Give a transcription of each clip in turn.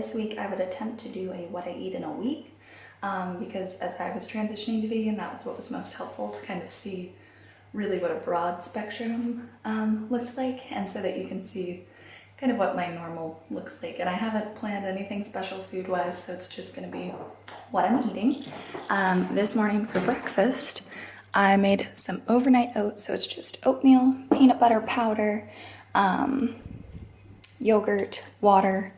this week I would attempt to do a what I eat in a week because as I was transitioning to vegan, that was what was most helpful to kind of see really what a broad spectrum looks like, and so that you can see kind of what my normal looks like. And I haven't planned anything special food-wise, so it's just gonna be what I'm eating. This morning for breakfast, I made some overnight oats, so it's just oatmeal, peanut butter powder, yogurt, water,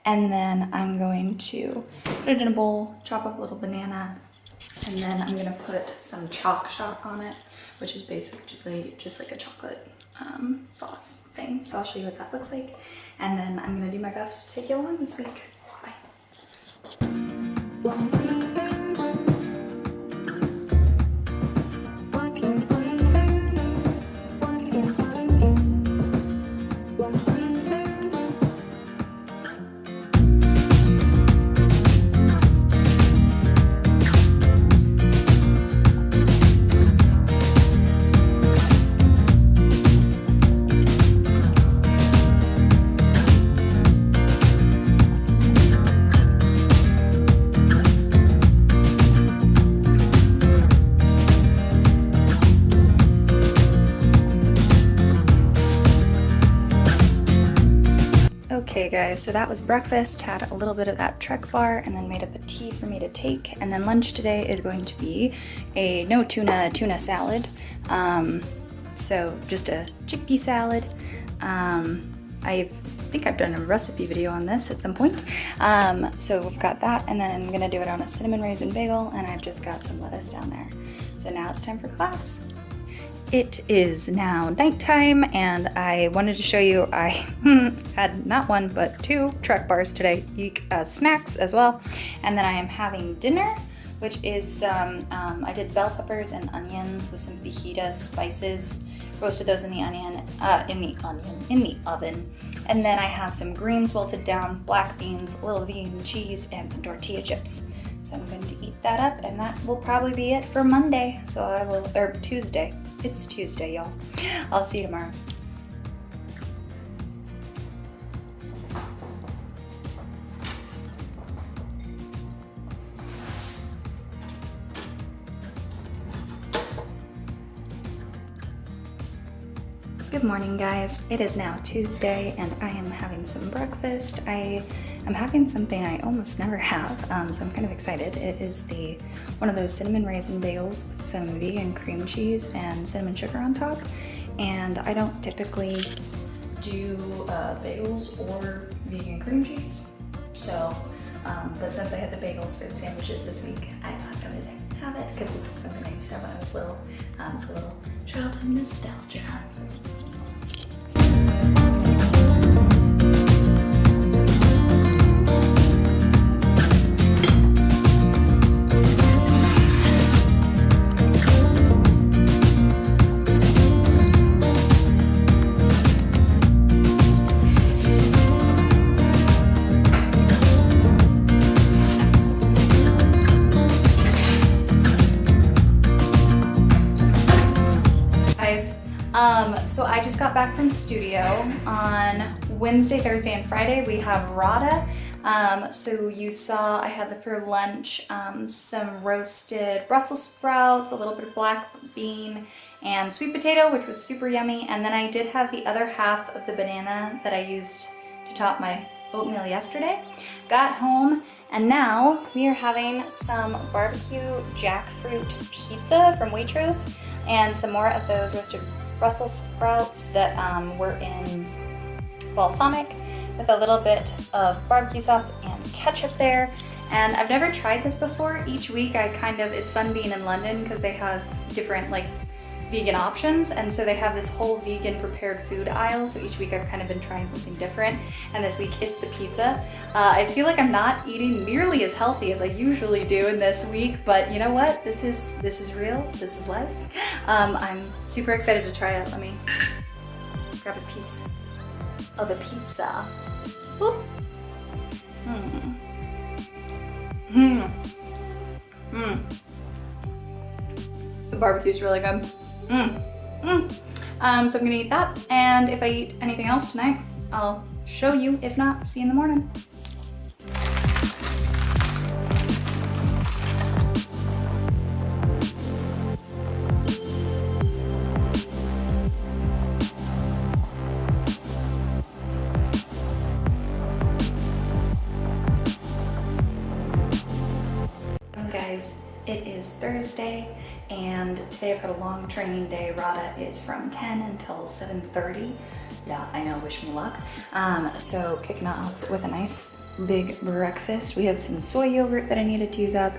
and then I'm going to put it in a bowl, chop up a little banana, and then I'm gonna put some chalk shot on it, which is basically just like a chocolate sauce thing. So I'll show you what that looks like, and then I'm gonna do my best to take you along this week. Bye. Okay guys, so that was breakfast, had a little bit of that Trek bar, and then made up a tea for me to take. And then lunch today is going to be a no tuna salad. So just a chickpea salad. I think I've done a recipe video on this at some point. So we've got that, and then I'm gonna do it on a cinnamon raisin bagel, and I've just got some lettuce down there. So now it's time for class. It is now nighttime, and I wanted to show you I had not one but two Trek bars today, snacks as well. And then I am having dinner, which is some, I did bell peppers and onions with some fajita spices, roasted those in the oven. And then I have some greens wilted down, black beans, a little vegan cheese, and some tortilla chips. So I'm going to eat that up, and that will probably be it for Monday. So I will, or Tuesday. It's Tuesday, y'all. I'll see you tomorrow. Good morning, guys. It is now Tuesday, and I am having some breakfast. I am having something I almost never have, so I'm kind of excited. It is one of those cinnamon raisin bagels with some vegan cream cheese and cinnamon sugar on top. And I don't typically do bagels or vegan cream cheese, so but since I had the bagels for the sandwiches this week, I thought I would have it because this is something I used to have when I was little. It's a little childhood nostalgia. So I just got back from studio. On Wednesday, Thursday, and Friday we have Rada. So you saw I had for lunch some roasted Brussels sprouts, a little bit of black bean, and sweet potato, which was super yummy. And then I did have the other half of the banana that I used to top my oatmeal yesterday. Got home, and now we are having some barbecue jackfruit pizza from Waitrose, and some more of those roasted Brussels sprouts that were in balsamic with a little bit of barbecue sauce and ketchup there. And I've never tried this before. Each week it's fun being in London because they have different vegan options, and so they have this whole vegan prepared food aisle. So each week I've kind of been trying something different, and this week it's the pizza. I feel like I'm not eating nearly as healthy as I usually do in this week, but you know what? This is real. This is life. I'm super excited to try it. Let me grab a piece of the pizza. Whoop. The barbecue's really good. So I'm gonna eat that, and if I eat anything else tonight, I'll show you. If not, see you in the morning. Thursday, and today I've got a long training day. Rada is from 10 until 7:30. Yeah, I know, wish me luck. So kicking off with a nice big breakfast. We have some soy yogurt that I needed to use up,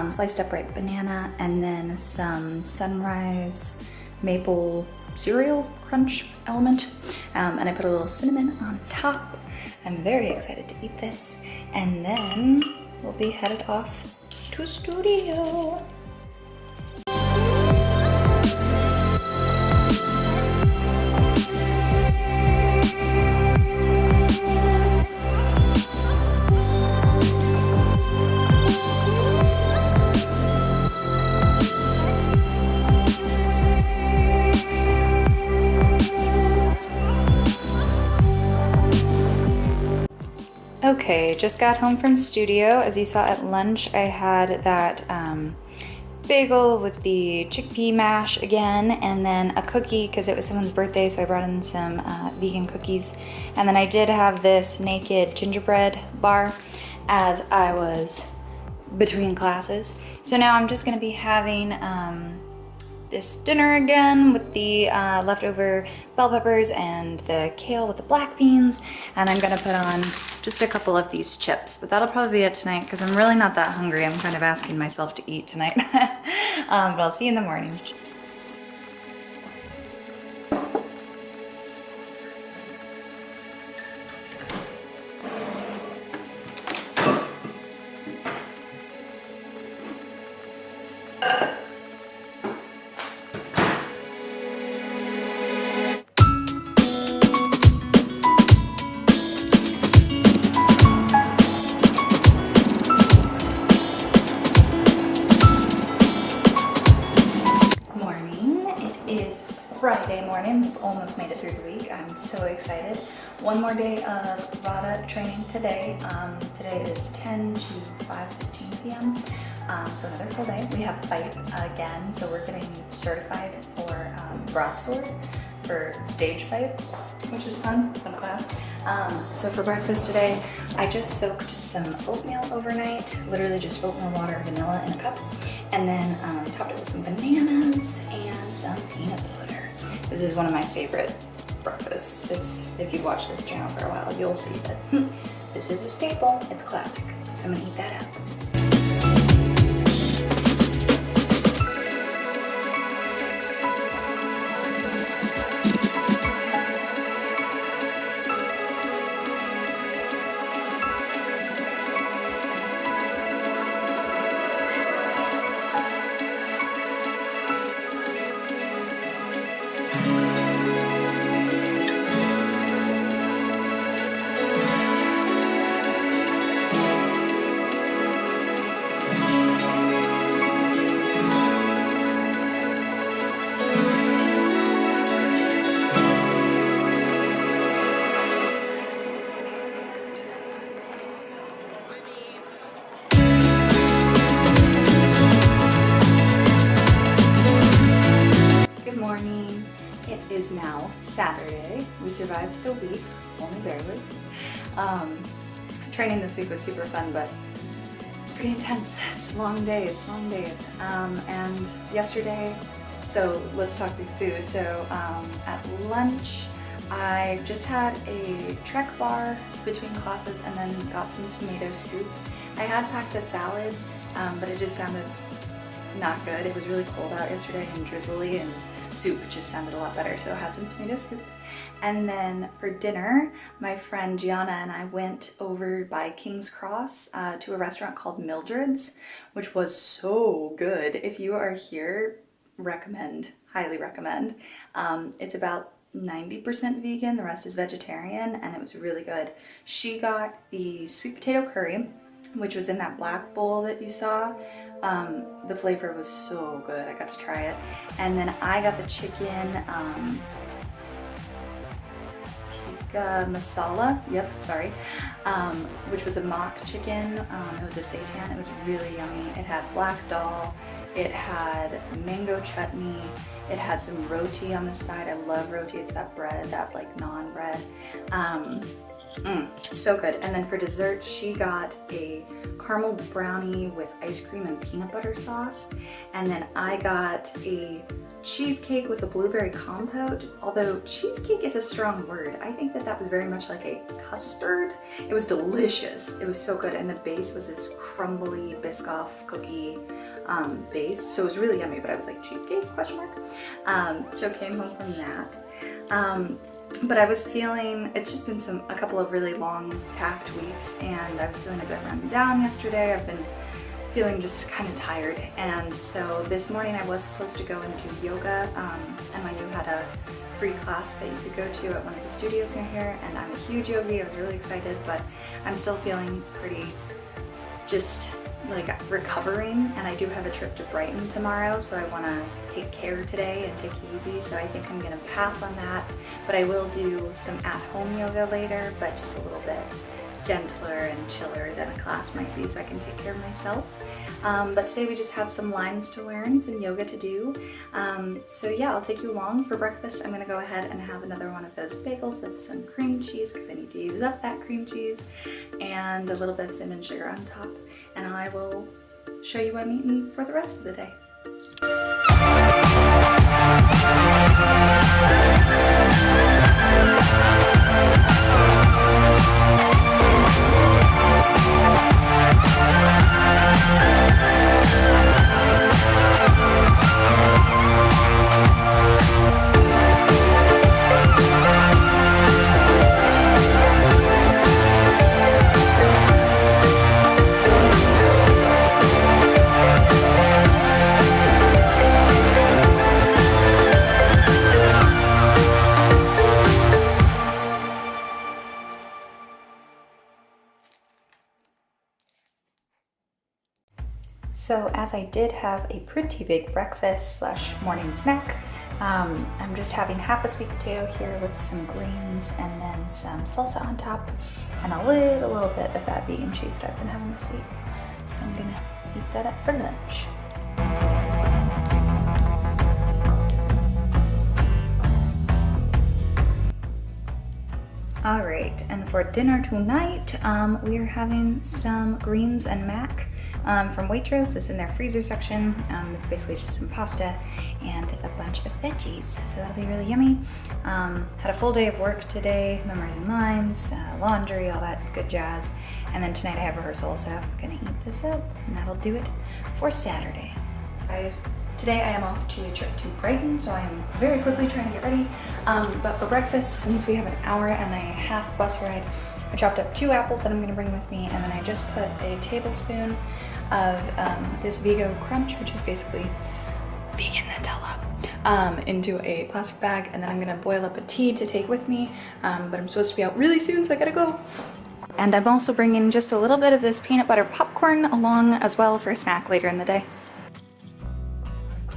sliced up ripe banana, and then some sunrise maple cereal crunch element. And I put a little cinnamon on top. I'm very excited to eat this. And then we'll be headed off to studio. Okay, just got home from studio. As you saw at lunch, I had that bagel with the chickpea mash again, and then a cookie because it was someone's birthday, so I brought in some vegan cookies. And then I did have this naked gingerbread bar as I was between classes. So now I'm just gonna be having this dinner again with the leftover bell peppers and the kale with the black beans, and I'm gonna put on just a couple of these chips, but that'll probably be it tonight because I'm really not that hungry. I'm kind of asking myself to eat tonight. But I'll see you in the morning. Friday morning, we've almost made it through the week. I'm so excited. One more day of RADA training today. Today is 10 to 5:15 p.m. So another full day. We have fight again, so we're getting certified for broadsword for stage fight, which is fun class. So for breakfast today, I just soaked some oatmeal overnight, literally just oatmeal, water, vanilla in a cup, and then topped it with some bananas and some peanut butter. This is one of my favorite breakfasts. If you've watched this channel for a while, you'll see that this is a staple. It's classic. So I'm gonna eat that up. It is now Saturday. We survived the week, only barely. Training this week was super fun, but it's pretty intense. It's long days. And yesterday, so let's talk through food. So at lunch, I just had a Trek bar between classes and then got some tomato soup. I had packed a salad, but it just sounded not good. It was really cold out yesterday and drizzly, and soup just sounded a lot better, so I had some tomato soup. And then for dinner, my friend Gianna and I went over by King's Cross to a restaurant called Mildreds, which was so good. If you are here, recommend, highly recommend. It's about 90% vegan, the rest is vegetarian, and it was really good. She got the sweet potato curry, which was in that black bowl that you saw. The flavor was so good. I got to try it. And then I got the chicken tikka masala, which was a mock chicken. It was a seitan. It was really yummy. It had black dal, it had mango chutney, it had some roti on the side. I love roti. It's that bread, that like naan bread. So good. And then for dessert, she got a caramel brownie with ice cream and peanut butter sauce. And then I got a cheesecake with a blueberry compote. Although cheesecake is a strong word, I think that was very much like a custard. It was delicious. It was so good. And the base was this crumbly Biscoff cookie base. So it was really yummy, but I was like, cheesecake, question mark? So came home from that. But I was feeling, it's just been a couple of really long packed weeks, and I was feeling a bit run down yesterday. I've been feeling just kind of tired, and so this morning I was supposed to go and do yoga. NYU had a free class that you could go to at one of the studios near here, and I'm a huge yogi. I was really excited, but I'm still feeling pretty just like recovering, and I do have a trip to Brighton tomorrow, so I want to take care today and take it easy, so I think I'm gonna pass on that, but I will do some at-home yoga later, but just a little bit gentler and chiller than a class might be, so I can take care of myself. But today we just have some lines to learn, some yoga to do. So yeah, I'll take you along. For breakfast, I'm gonna go ahead and have another one of those bagels with some cream cheese, because I need to use up that cream cheese, and a little bit of cinnamon sugar on top. And I will show you what I'm eating for the rest of the day. So as I did have a pretty big breakfast / morning snack, I'm just having half a sweet potato here with some greens and then some salsa on top and a little bit of that vegan cheese that I've been having this week. So I'm gonna eat that up for lunch. All right, and for dinner tonight, we are having some greens and mac from Waitrose. It's in their freezer section. It's basically just some pasta and a bunch of veggies, so that'll be really yummy. Had a full day of work today, memorizing lines, laundry, all that good jazz. And then tonight I have rehearsal, so I'm gonna eat this up, and that'll do it for Saturday. Guys, today I am off to a trip to Brighton, so I'm very quickly trying to get ready. But for breakfast, since we have an hour and a half bus ride, I chopped up 2 apples that I'm gonna bring with me, and then I just put a tablespoon of this Vego Crunch, which is basically vegan Nutella, into a plastic bag, and then I'm gonna boil up a tea to take with me, but I'm supposed to be out really soon, so I gotta go. And I'm also bringing just a little bit of this peanut butter popcorn along as well for a snack later in the day.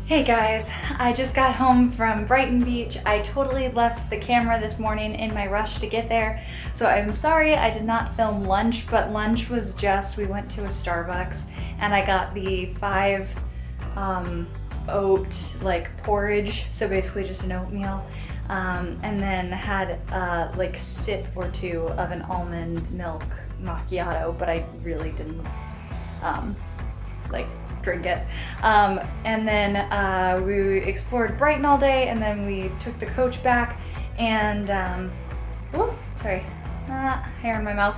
Hey guys, I just got home from Brighton Beach. I totally left the camera this morning in my rush to get there, so I'm sorry I did not film lunch, but lunch was just, we went to a Starbucks and I got the 5 oat porridge, so basically just an oatmeal, and then had like sip or 2 of an almond milk macchiato, but I really didn't drink it. And then we explored Brighton all day, and then we took the coach back, and hair in my mouth.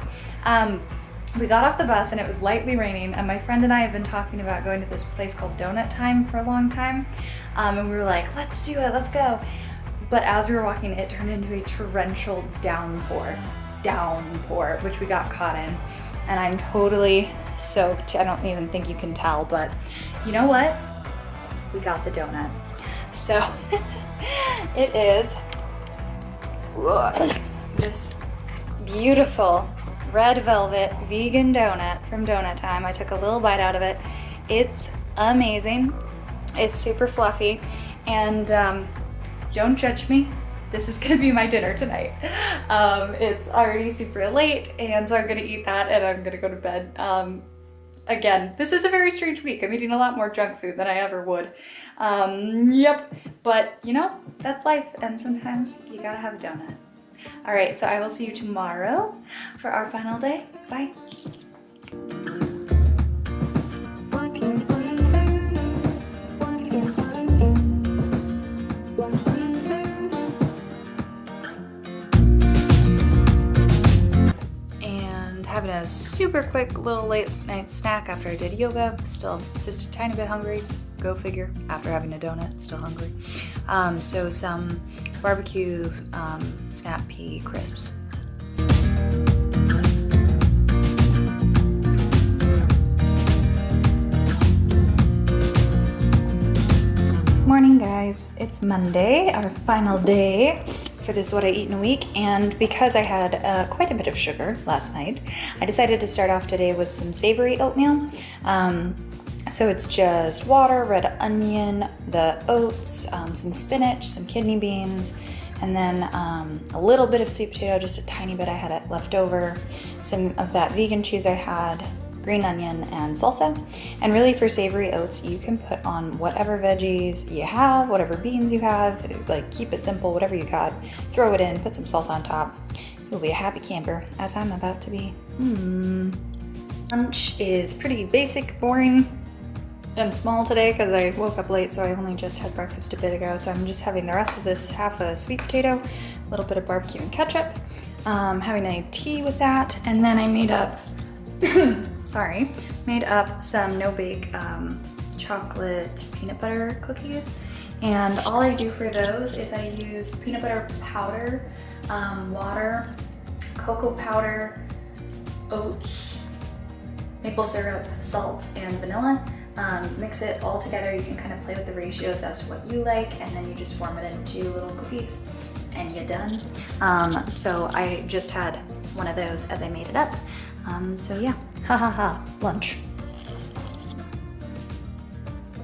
We got off the bus and it was lightly raining, and my friend and I have been talking about going to this place called Doughnut Time for a long time, and we were like, let's do it, let's go. But as we were walking, it turned into a torrential downpour, which we got caught in, and I'm totally soaked. I don't even think you can tell, but you know what? We got the donut. So it is this beautiful red velvet vegan donut from Doughnut Time. I took a little bite out of it. It's amazing. It's super fluffy, and don't judge me. This is gonna be my dinner tonight. It's already super late, and so I'm gonna eat that and I'm gonna go to bed. Again, this is a very strange week. I'm eating a lot more junk food than I ever would. Yep, but you know, that's life, and sometimes you gotta have a donut. All right, so I will see you tomorrow for our final day. Bye. Having a super quick little late night snack after I did yoga. Still just a tiny bit hungry. Go figure. After having a donut, still hungry. So some barbecue snap pea crisps. Morning, guys. It's Monday, our final day for this What I Eat in a Week, and because I had quite a bit of sugar last night, I decided to start off today with some savory oatmeal. So it's just water, red onion, the oats, some spinach, some kidney beans, and then a little bit of sweet potato, just a tiny bit I had it left over, some of that vegan cheese I had, green onion, and salsa. And really for savory oats, you can put on whatever veggies you have, whatever beans you have, like keep it simple, whatever you got, throw it in, put some salsa on top. You'll be a happy camper, as I'm about to be. Lunch is pretty basic, boring, and small today because I woke up late, so I only just had breakfast a bit ago. So I'm just having the rest of this half a sweet potato, a little bit of barbecue and ketchup, having a tea with that, and then I made up made up some no-bake chocolate peanut butter cookies. And all I do for those is I use peanut butter powder, water, cocoa powder, oats, maple syrup, salt, and vanilla. Mix it all together. You can kind of play with the ratios as to what you like, and then you just form it into little cookies and you're done. So I just had one of those as I made it up. So yeah, ha ha ha, lunch.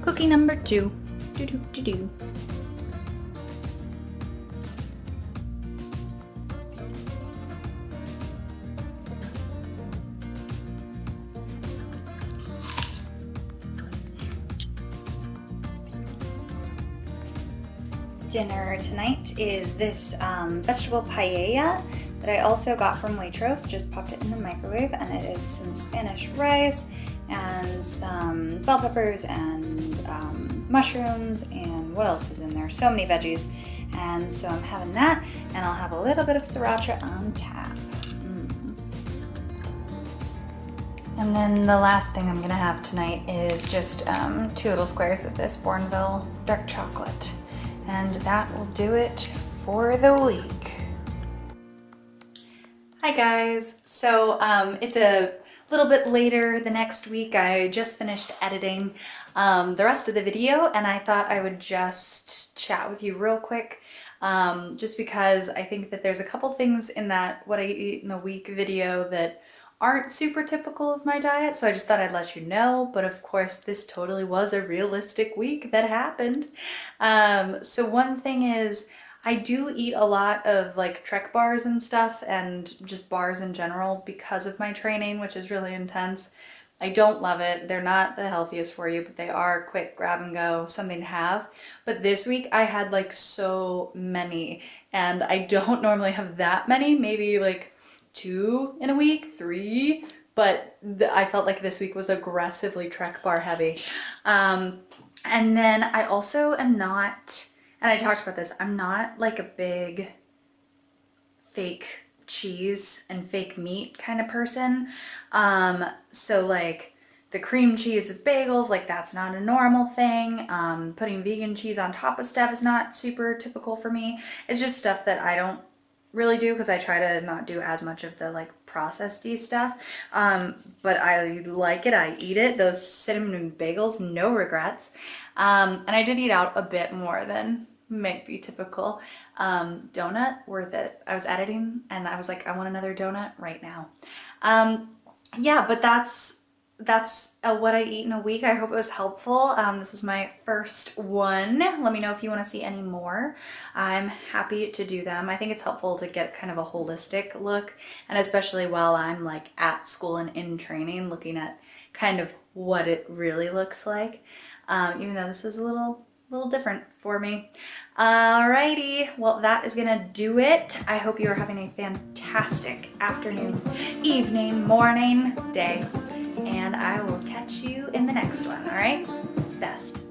Cookie number 2. Do-do-do-do. Dinner tonight is this vegetable paella that I also got from Waitrose. Just popped it in the microwave, and it is some Spanish rice and some bell peppers and mushrooms, and what else is in there? So many veggies. And so I'm having that, and I'll have a little bit of sriracha on tap. And then the last thing I'm gonna have tonight is just 2 little squares of this Bournville dark chocolate. And that will do it for the week. Hi guys, so it's a little bit later the next week. I just finished editing the rest of the video, and I thought I would just chat with you real quick, just because I think that there's a couple things in that What I Eat in a Week video that aren't super typical of my diet, so I just thought I'd let you know. But of course, this totally was a realistic week that happened. So one thing is, I do eat a lot of like Trek bars and stuff, and just bars in general because of my training, which is really intense. I don't love it. They're not the healthiest for you, but they are quick grab and go, something to have. But this week I had like so many, and I don't normally have that many, maybe like 2 in a week, 3, but I felt like this week was aggressively Trek bar heavy. And then I also am not, and I talked about this, I'm not like a big fake cheese and fake meat kind of person. So like the cream cheese with bagels, like that's not a normal thing. Putting vegan cheese on top of stuff is not super typical for me. It's just stuff that I don't really do because I try to not do as much of the like processed-y stuff. But I like it, I eat it. Those cinnamon bagels, no regrets. And I did eat out a bit more than might be typical. Donut, worth it. I was editing and I was like, I want another donut right now. Yeah, but that's What I Eat in a Week. I hope it was helpful. This is my first one. Let me know if you want to see any more. I'm happy to do them. I think it's helpful to get kind of a holistic look, and especially while I'm like at school and in training, looking at kind of what it really looks like. Even though this is a little a little different for me. Alrighty, well that is gonna do it. I hope you are having a fantastic afternoon, evening, morning, day, and I will catch you in the next one, alright? Best.